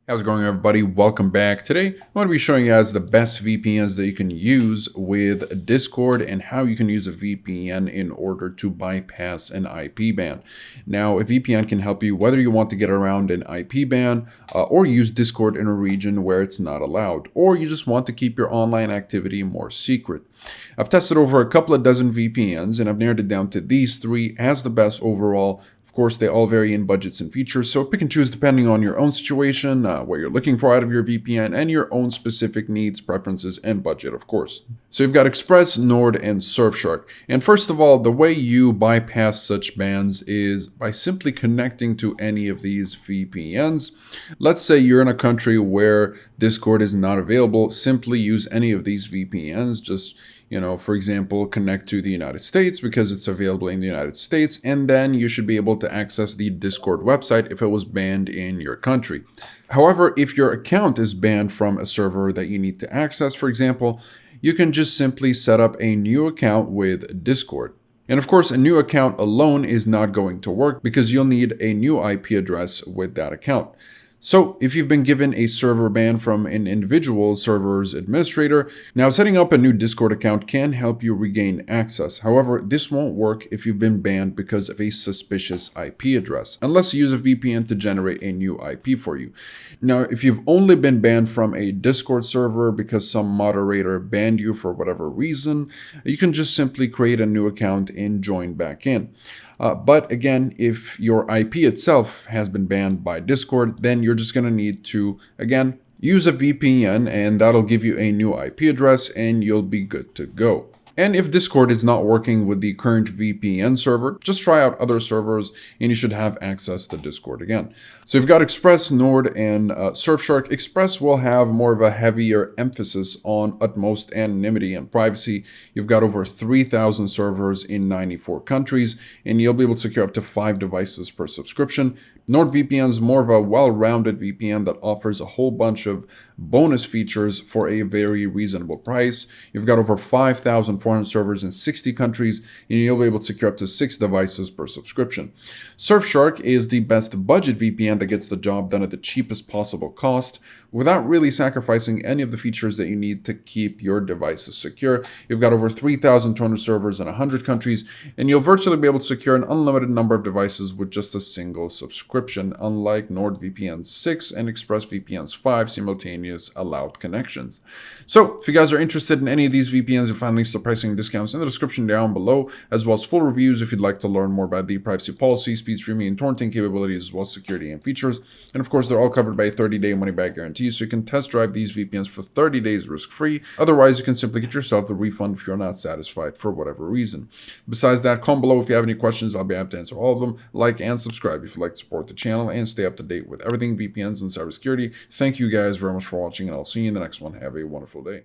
How's it going, everybody? Welcome back. Today, I'm going to be showing you guys the best VPNs that you can use with Discord and how you can use a VPN in order to bypass an IP ban. Now, a VPN can help you whether you want to get around an IP ban or use Discord in a region where it's not allowed, or you just want to keep your online activity more secret. I've tested over a couple of dozen VPNs and I've narrowed it down to these three as the best overall. Of course, they all vary in budgets and features, so pick and choose depending on your own situation, what you're looking for out of your VPN, and your own specific needs, preferences, and budget, of course. So you've got Express, Nord, and Surfshark. And first of all, the way you bypass such bans is by simply connecting to any of these VPNs. Let's say you're in a country where Discord is not available. Simply use any of these VPNs. Just, for example, connect to the United States because it's available in the United States, and then you should be able to access the Discord website if it was banned in your country. However, if your account is banned from a server that you need to access, for example, you can just simply set up a new account with Discord. And of course, a new account alone is not going to work because you'll need a new IP address with that account. So if you've been given a server ban from an individual server's administrator, now setting up a new Discord account can help you regain access. However, this won't work if you've been banned because of a suspicious IP address, unless you use a VPN to generate a new IP for you. Now, if you've only been banned from a Discord server because some moderator banned you for whatever reason, you can just simply create a new account and join back in. But again, if your IP itself has been banned by Discord, then you're just going to need to, again, use a VPN, and that'll give you a new IP address and you'll be good to go. And if Discord is not working with the current VPN server, just try out other servers and you should have access to Discord again. So you've got Express, Nord, and Surfshark. Express will have more of a heavier emphasis on utmost anonymity and privacy. You've got over 3,000 servers in 94 countries, and you'll be able to secure up to 5 devices per subscription. NordVPN is more of a well-rounded VPN that offers a whole bunch of bonus features for a very reasonable price. You've got over 5,400 servers in 60 countries, and you'll be able to secure up to 6 devices per subscription. Surfshark is the best budget VPN that gets the job done at the cheapest possible cost without really sacrificing any of the features that you need to keep your devices secure. You've got over 3,200 servers in 100 countries, and you'll virtually be able to secure an unlimited number of devices with just a single subscription, unlike NordVPN 6 and ExpressVPN's 5 simultaneous allowed connections. So, if you guys are interested in any of these VPNs, you'll find links to pricing and discounts in the description down below, as well as full reviews if you'd like to learn more about the privacy policy, speed streaming, and torrenting capabilities, as well as security and features. And of course, they're all covered by a 30-day money-back guarantee, so you can test drive these VPNs for 30 days risk-free. Otherwise, you can simply get yourself the refund if you're not satisfied for whatever reason. Besides that, comment below if you have any questions. I'll be happy to answer all of them. Like and subscribe if you'd like to support the channel and stay up to date with everything VPNs and cybersecurity. Thank you guys very much for watching, and I'll see you in the next one. Have a wonderful day.